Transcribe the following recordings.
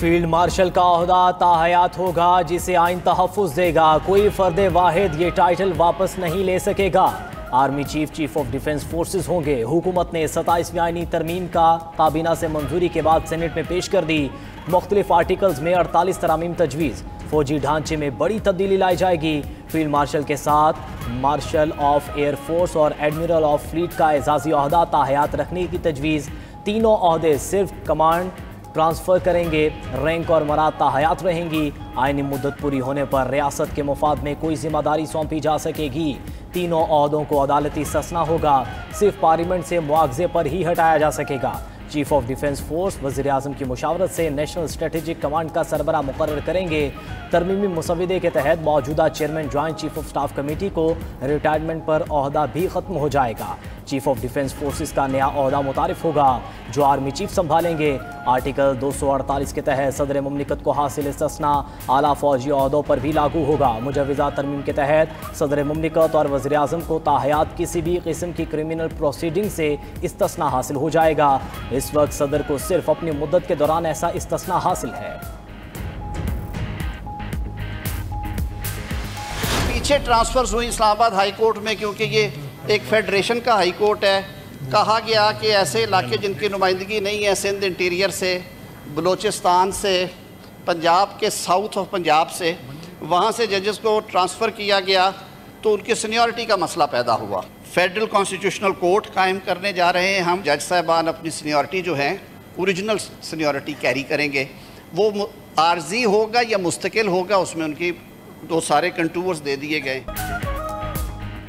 Field marshal का ओहदा ताहयात होगा जिसे आइन तहफ़्फ़ुज़ देगा। कोई फर्द वाहिद ये टाइटल वापस नहीं ले सकेगा। Army chief of defence forces होंगे। हुकूमत ने 27वीं आईनी तरमीम का काबीना से मंजूरी के बाद सेनेट में पेश कर दी। मुख्तलिफ आर्टिकल्स में 48 तरामीम तजवीज़। फौजी ढांचे में बड़ी तब्दीली लाई जाएगी। फील्ड मार्शल के साथ मार्शल ऑफ एयर फोर्स और एडमिरल ऑफ फ्लीट का एजाज़ी ओहदा ताहयात रखने की तजवीज़। तीनों ओहदे सिर्फ कमांड ट्रांसफ़र करेंगे। रैंक और मराद ताहयात रहेंगी। आईनी मुद्दत पूरी होने पर रियासत के मुफाद में कोई जिम्मेदारी सौंपी जा सकेगी। तीनों ओहदों को अदालती ससना होगा। सिर्फ पार्लियामेंट से मुआवजे पर ही हटाया जा सकेगा। चीफ ऑफ डिफेंस फोर्स वज़ीर आज़म की मुशावरत से नेशनल स्ट्रेटेजिक कमांड का सरबरा मुकर्रर करेंगे। तरमीमी मुसविदे के तहत मौजूदा chairman joint chief of staff committee को रिटायरमेंट पर ओहदा भी ख़त्म हो जाएगा। चीफ ऑफ डिफेंस फोर्सेस का नया ओहदा मुतारिफ होगा जो आर्मी चीफ संभालेंगे। आर्टिकल 248 के तहत सदर मुमलिकत को हासिल इस्तिस्ना आला फौजी ओहदों पर भी लागू होगा। मुजवज़ा तरमीम के तहत सदर मुमलिकत और वज़ीर आज़म को ताहयात किसी भी किस्म की क्रिमिनल प्रोसीडिंग से इस्तिस्ना हासिल हो जाएगा। इस वक्त सदर को सिर्फ अपनी मुद्दत के दौरान ऐसा इस्तिस्ना हासिल है। पीछे ट्रांसफर्स हुई इस्लामाबाद हाई कोर्ट में, क्योंकि ये एक फेडरेशन का हाई कोर्ट है। कहा गया कि ऐसे इलाके जिनकी नुमाइंदगी नहीं है, सिंध इंटीरियर से, बलूचिस्तान से, पंजाब के साउथ ऑफ पंजाब से, वहाँ से जजेस को ट्रांसफ़र किया गया तो उनकी सीनियरिटी का मसला पैदा हुआ। फेडरल कॉन्स्टिट्यूशनल कोर्ट कायम करने जा रहे हैं हम। जज साहबान अपनी सीनियरिटी जो है ओरिजिनल सीनियरिटी कैरी करेंगे। वो आर्जी होगा या मुस्तकिल होगा, उसमें उनकी दो सारे कंटूर्स दे दिए गए।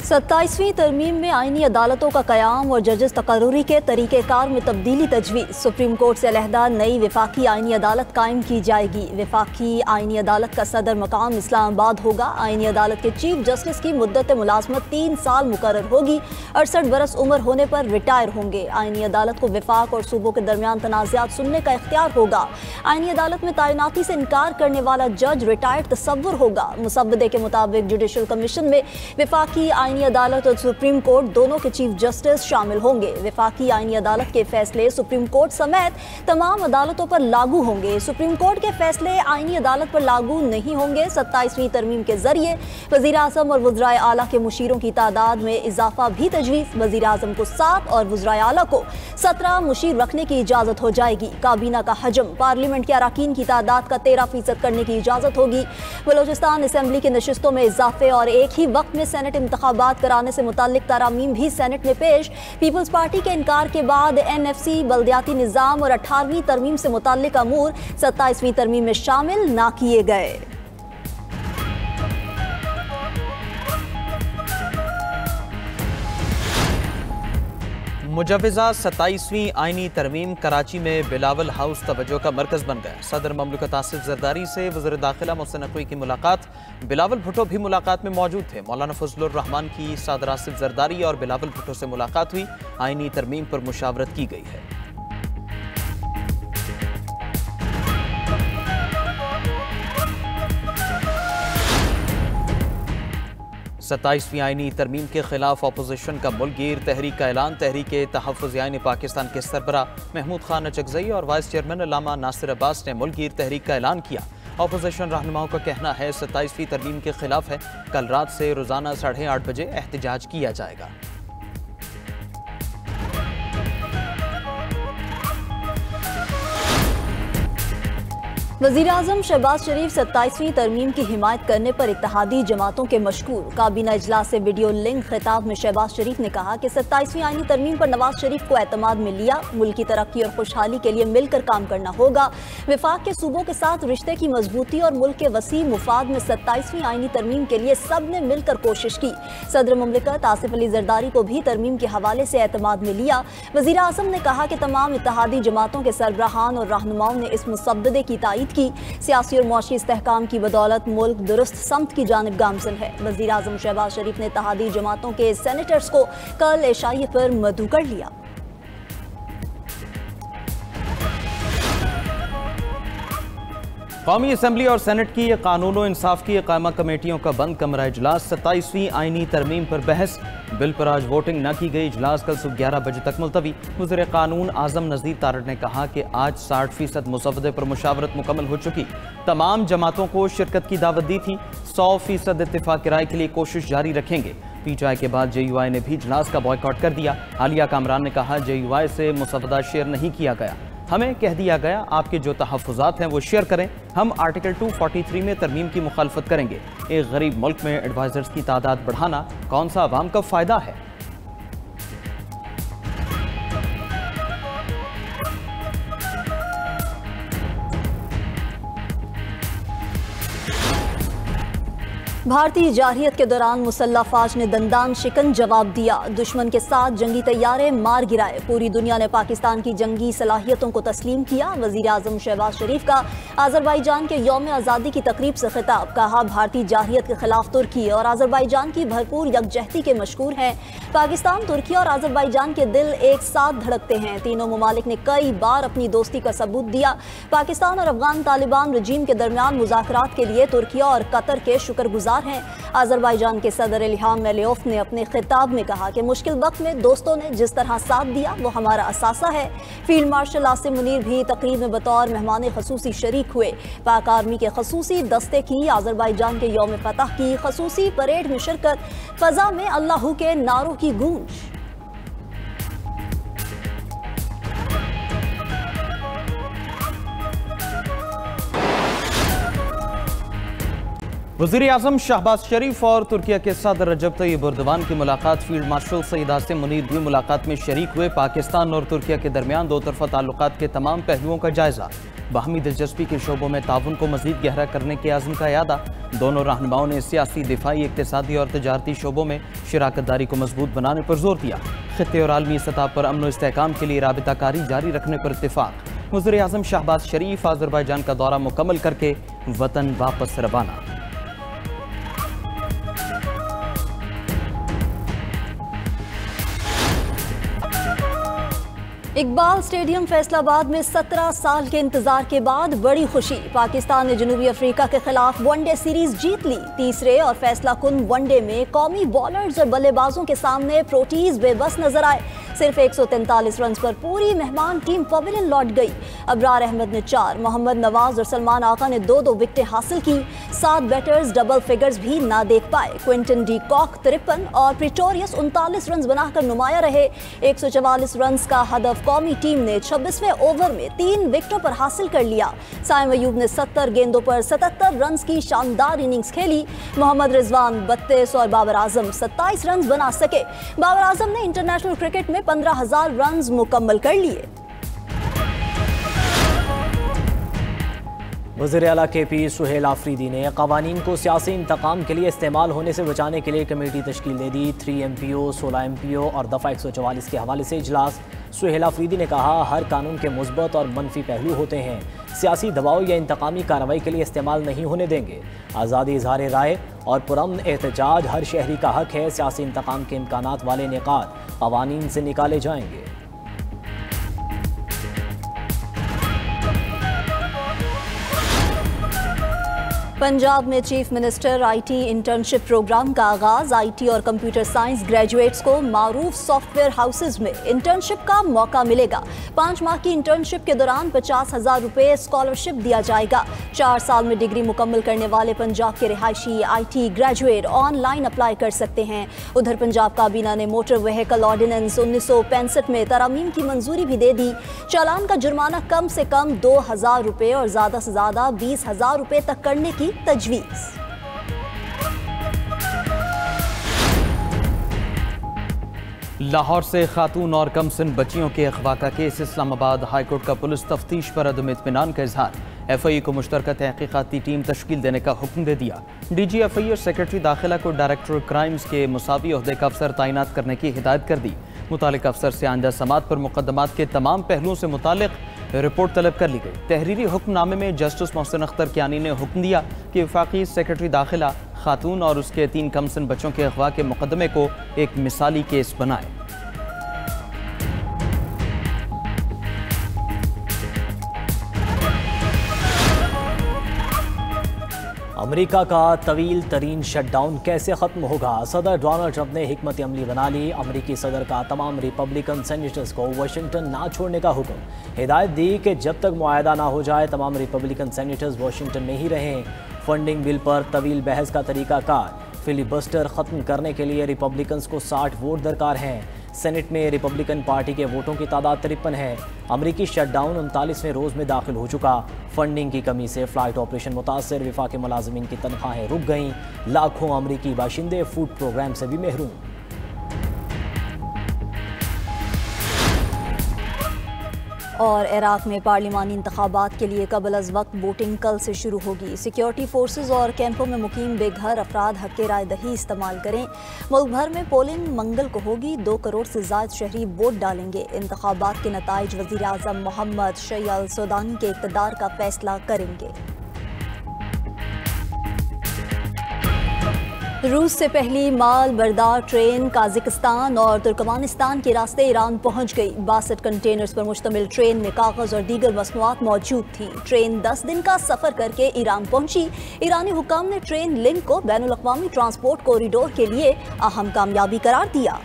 27वीं तरमीम में आईनी अदालतों का क़याम और जजेस तकर्रुरी के तरीक़ेकार में तब्दीली तजवीज़। सुप्रीम कोर्ट से अलहदा नई वफाकी आईनी अदालत कायम की जाएगी। वफाकी आईनी अदालत का सदर मकाम इस्लामाबाद होगा। आईनी अदालत के चीफ जस्टिस की मुद्दत मुलाजमत 3 साल मुकर्रर होगी। 68 बरस उम्र होने पर रिटायर होंगे। आईनी अदालत को वफाक और सूबों के दरमियान तनाज़ात सुनने का इख्तियार होगा। आईनी अदालत में तैनाती से इनकार करने वाला जज रिटायर्ड तसव्वुर होगा। मुसव्वदे के मुताबिक जुडिशल कमीशन में वफाकी आईनी अदालत और सुप्रीम कोर्ट दोनों के चीफ जस्टिस शामिल होंगे। वफाकी आईनी अदालत के फैसले सुप्रीम कोर्ट समेत तमाम अदालतों पर लागू होंगे। सुप्रीम कोर्ट के फैसले आईनी अदालत पर लागू नहीं होंगे। 27वीं तरमीम के जरिए वज़ीर आज़म और वज़राए आला के मुशीरों की तादाद में इजाफा भी तजवीज़। वज़ीर आज़म को 7 और वज़राए आला को 17 मुशीर रखने की इजाज़त हो जाएगी। काबीना का हजम पार्लियामेंट के अरकान की तादाद का 13% करने की इजाज़त होगी। बलूचिस्तान असम्बली की नशिस्तों में इजाफे और एक ही वक्त में सेनेट इंतखाबात कराने से मुताल्लिक तरामीम भी सेनेट में पेश। पीपल्स पार्टी के इनकार के बाद NFC बल्दियाती निज़ाम और 18वीं तरमीम से मुताल्लिक अमूर 27वीं तरमीम में शामिल ना किए गए। मुजवज़ा 27वीं आईनी तरमीम कराची में बिलावल हाउस तवज्जो का मरकज़ बन गया। सदर ममलिकत आसिफ जरदारी से वज़ीर दाखिला मोहसिन नकवी की मुलाकात। बिलावल भुट्टो भी मुलाकात में मौजूद थे। मौलाना फजलुर रहमान की सदर आसिफ जरदारी और बिलावल भुट्टो से मुलाकात हुई। आईनी तरमीम पर मुशावरत की गई है। 27वीं आईनी तरमीम के खिलाफ अपोजिशन का मुल्कगीर तहरीक का ऐलान। तहरीक तहफ़्फ़ुज़ आईन पाकिस्तान के सरबरा महमूद खान अचकज़ई और वाइस चेयरमैन अल्लामा नासिर अब्बास ने मुल्कगीर तहरीक का ऐलान किया। अपोजिशन रहनुमाओं का कहना है 27वीं तरमीम के खिलाफ है। कल रात से रोज़ाना 8:30 बजे एहतजाज किया जाएगा। वज़ीर आज़म शहबाज शरीफ 27वीं तरमीम की हिमायत करने पर इत्तेहादी जमातों के मशकूर। काबीना इजलास से वीडियो लिंक खिताब में शहबाज शरीफ ने कहा कि 27वीं आईनी तरमीम पर नवाज शरीफ को एतमाद में लिया। मुल्क की तरक्की और खुशहाली के लिए मिलकर काम करना होगा। वफाक के सूबों के साथ रिश्ते की मजबूती और मुल्क के वसी मुफाद में 27वीं आईनी तरमीम के लिए सब ने मिलकर कोशिश की। सदर मुमलिकत आसिफ अली जरदारी को भी तरमीम के हवाले से एतमाद में लिया। वज़ीर आज़म ने कहा कि तमाम इत्तेहादी जमातों के सरबराहान और रहनुमाओं ने इस मुसव्वदे की तायीद की। सियासी और मुआशी इस्तेहकाम की बदौलत मुल्क दुरुस्त समत की जानिब गामजन है। वज़ीर आज़म शहबाज शरीफ ने इत्तेहादी जमातों के सेनेटर्स को कल एशाई पर मदऊ कर लिया। कौमी असम्बली और सेनेट की कानून और इंसाफ की कायमा कमेटियों का बंद कमरा इजलास। 27वीं आईनी तरमीम पर बहस। बिल पर आज वोटिंग न की गई। इजलास कल सुबह 11 बजे तक मुलतवी। वज़ीर कानून आज़म नज़ीर तारड़ ने कहा कि आज 60% मुसवदे पर मुशावरत मुकम्मल हो चुकी। तमाम जमातों को शिरकत की दावत दी थी। 100% इत्तेफाक राय के लिए कोशिश जारी रखेंगे। पीटीआई के बाद JUI ने भी इजलास का बॉयकॉट कर दिया। आलिया कामरान ने कहा JUI से मुसवदा शेयर नहीं किया गया। हमें कह दिया गया आपके जो तहफ़्फ़ुज़ात हैं वो शेयर करें। हम आर्टिकल 243 में तरमीम की मुखालफत करेंगे। एक गरीब मुल्क में एडवाइज़र्स की तादाद बढ़ाना कौन सा अवाम का फ़ायदा है? भारतीय जारहियत के दौरान मुसल्लह फ़ौज ने दंदान शिकन जवाब दिया। दुश्मन के साथ जंगी तैयारे मार गिराए। पूरी दुनिया ने पाकिस्तान की जंगी सलाहियतों को तस्लीम किया। वज़ीर आज़म शहबाज शरीफ का आज़रबाईजान के यौम आज़ादी की तकरीब से खिताब। कहा भारतीय जारहियत के खिलाफ तुर्की और आज़रबाईजान की भरपूर यकजहती के मशहूर हैं। पाकिस्तान, तुर्की और आज़रबाईजान के दिल एक साथ धड़कते हैं। तीनों ममालिक ने कई बार अपनी दोस्ती का सबूत दिया। पाकिस्तान और अफगान तालिबान रजीम के दरमियान मुज़ाकरात के लिए तुर्की और कतर के शुक्रगुजार हैं। आज़रबाईजान के सदर इल्हाम अलियोव ने अपने खिताब में कहा कि मुश्किल वक्त में दोस्तों ने जिस तरह साथ दिया वो हमारा असासा है। फील्ड मार्शल आसिम मुनीर भी तकरीब में बतौर मेहमान खसूसी शरीक हुए। पाक आर्मी के खसूसी दस्ते की आज़रबाईजान के यौम फतह की खसूसी परेड में शिरकत। फ़ज़ा में अल्लाहू के नारों की गूंज। वज़ीर आज़म शहबाज शरीफ और तुर्किया के सदर रजब तय्यब एर्दोगान की मुलाकात। फील्ड मार्शल सईद आसिम मुनीर भी मुलाकात में शरीक हुए। पाकिस्तान और तुर्किया के दरमियान दो तरफा ताल्लुकात के तमाम पहलुओं का जायजा। बाहमी दिलचस्पी के शोबों में ताउन को मज़ीद गहरा करने के आज़म का यादा। दोनों रहनुमाओं ने सियासी, दिफाई, इक़्तिसादी और तजारती शोबों में शराकत दारी को मजबूत बनाने पर जोर दिया। खित्ते और आलमी सतह पर अमन व इस्तेहकाम के लिए राबिताकारी जारी रखने पर इत्तेफाक। वज़ीर आज़म शहबाज शरीफ आज़रबाईजान का दौरा मुकम्मल करके वतन वापस रवाना। इकबाल स्टेडियम फैसलाबाद में 17 साल के इंतजार के बाद बड़ी खुशी। पाकिस्तान ने जनूबी अफ्रीका के खिलाफ वनडे सीरीज जीत ली। तीसरे और फैसला कुन वनडे में कौमी बॉलर्स और बल्लेबाजों के सामने प्रोटीज बेबस नजर आए। सिर्फ 143 रन पर पूरी मेहमान टीम पवेलियन लौट गई। अबरार अहमद ने 4, मोहम्मद नवाज और सलमान आका ने 2-2 विकेटें हासिल की। 7 बैटर्स डबल फिगर्स भी ना देख पाए। क्विंटन डी कॉक 53 और प्रिटोरियस 39 रन बनाकर नुमाया रहे। 144 रन का हदफ कौमी टीम ने 26वें ओवर में 3 विकेटों पर हासिल कर लिया। साइम अयूब ने 70 गेंदों पर 77 रन की शानदार इनिंग्स खेली। मोहम्मद रिजवान 32 और बाबर आजम 27 रन बना सके। बाबर आजम ने इंटरनेशनल क्रिकेट में 15,000 रन मुकम्मल कर लिए। वज़ीर आला KP सुहेल आफरीदी ने क़वानीन को सियासी इंतकाम के लिए इस्तेमाल होने से बचाने के लिए कमेटी तश्कील दे दी। 3 MPO, 16 MPO और दफ़ा 144 के हवाले से इजलास। सुहेल आफरीदी ने कहा हर कानून के मुस्बत और मनफी पहलू होते हैं। सियासी दबाव या इंतकामी कार्रवाई के लिए इस्तेमाल नहीं होने देंगे। आज़ादी इज़हार राय और पुरअमन एहतजाज हर शहरी का हक है। सियासी इंतकाम के इम्कानात वाले निकात क़वानीन से निकाले जाएंगे। पंजाब में chief minister IT internship programme का आगाज। IT और कंप्यूटर साइंस ग्रेजुएट्स को मारूफ सॉफ्टवेयर हाउसेज में इंटर्नशिप का मौका मिलेगा। 5 माह की इंटर्नशिप के दौरान 50,000 रुपये स्कॉलरशिप दिया जाएगा। 4 साल में डिग्री मुकम्मल करने वाले पंजाब के रिहायशी IT ग्रेजुएट ऑनलाइन अप्लाई कर सकते हैं। उधर पंजाब काबीना ने मोटर व्हीकल ऑर्डिनेंस 1965 में तरमीम की मंजूरी भी दे दी। चालान का जुर्माना कम से कम 2,000 रुपये और ज़्यादा से ज़्यादा 20,000 रुपये तक करने की तजवीज़। लाहौर से खातून और कमसिन बच्चियों के अगवा का केस। इस्लामाबाद हाईकोर्ट का पुलिस तफ्तीश पर अदम इत्मीनान का इजहार। FIA को मुश्तरका तहकीकाती टीम तश्कील देने का हुक्म दे दिया। DG FIA और सेक्रेटरी दाखिला को डायरेक्टर क्राइम्स के मुसावी ओहदे का अफसर तैनात करने की हिदायत कर दी। मुतालिक अफसर से आइंदा समात पर मुकदमात के तमाम पहलुओं से मुतालिक रिपोर्ट तलब कर ली गई। तहरीरी हुक्मनामे में जस्टिस मोहसिन अख्तर कियानी ने हुक्म दिया कि वफाकी सेक्रेटरी दाखिला खातून और उसके 3 कमसिन बच्चों के अगवा के मुकदमे को एक मिसाली केस बनाए। अमेरिका का तवील तरीन शटडाउन कैसे ख़त्म होगा? सदर डोनाल्ड ट्रंप ने हिकमत अमली बना ली। अमेरिकी सदर का तमाम रिपब्लिकन सेनेटर्स को वाशिंगटन ना छोड़ने का हुक्म। हिदायत दी कि जब तक मुआहदा ना हो जाए तमाम रिपब्लिकन सेनेटर्स वाशिंगटन में ही रहें। फंडिंग बिल पर तवील बहस का तरीकाकार। फिलिबस्टर ख़त्म करने के लिए रिपब्लिकन्स को 60 वोट दरकार हैं। सेनेट में रिपब्लिकन पार्टी के वोटों की तादाद 53 है। अमरीकी शटडाउन 39वें रोज़ में दाखिल हो चुका। फंडिंग की कमी से फ्लाइट ऑपरेशन मुतासर। विफाक मुलाजमीन की तनख्वाहें रुक गईं। लाखों अमरीकी बाशिंदे फूड प्रोग्राम से भी महरूम। और इराक में पार्लिमानी इंतखाबात के लिए कबल अज़ वक्त वोटिंग कल से शुरू होगी। सिक्योरिटी फोर्सेज और कैंपों में मुकीम बेघर अफराद हक़ राय दही इस्तेमाल करें। मुल्क भर में पोलिंग मंगल को होगी। 2 करोड़ से ज़ायद शहरी वोट डालेंगे। इंतखाबात के नताइज वज़ीर आज़म मोहम्मद शई अल सुदानी के इक़्तिदार का फैसला करेंगे। रूस से पहली माल बरदार ट्रेन काज़िकिस्तान और तुर्कमानिस्तान के रास्ते ईरान पहुंच गई। 62 कंटेनर्स पर मुश्तमिल ट्रेन में कागज़ और दीगर मसनूआत मौजूद थी। ट्रेन 10 दिन का सफ़र करके ईरान पहुंची। ईरानी हुकाम ने ट्रेन लिंक को बैनुल अक़वामी ट्रांसपोर्ट कॉरिडोर के लिए अहम कामयाबी करार दिया।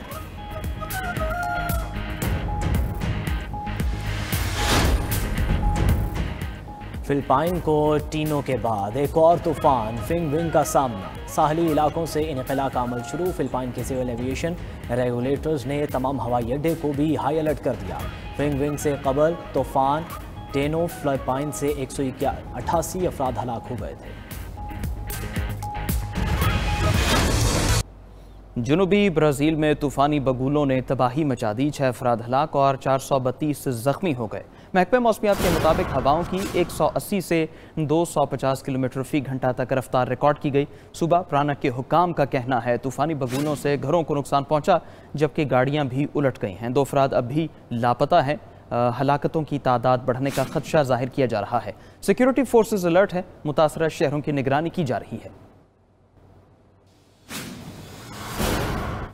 फिलिपाइन को टीनों के बाद एक और तूफान फिंग विंग का सामना। साहली इलाकों से इनखला का अमल शुरू। फिलिपाइन के सिविल एविएशन रेगुलेटर्स ने तमाम हवाई अड्डे को भी हाई अलर्ट कर दिया। फिंग विंग से कबल तूफान टेनो फिलिपाइन से 188 अफराद हलाक हो गए थे। जनूबी ब्राज़ील में तूफ़ानी बगुलों ने तबाही मचा दी। 6 अफराद हलाक और 432 ज़ख्मी हो गए। महकमे मौसमियात के मुताबिक हवाओं की 180 से 250 किलोमीटर फ़ी घंटा तक रफ्तार रिकॉर्ड की गई। सूबा प्रानक के हुकाम का कहना है तूफ़ानी बगुलों से घरों को नुकसान पहुंचा, जबकि गाड़ियां भी उलट गई हैं। 2 अफराद अब भी लापता हैं। हलाकतों की तादाद बढ़ने का खदशा जाहिर किया जा रहा है। सिक्योरिटी फोर्सेज अलर्ट है। मुतासरा शहरों की निगरानी की जा रही है।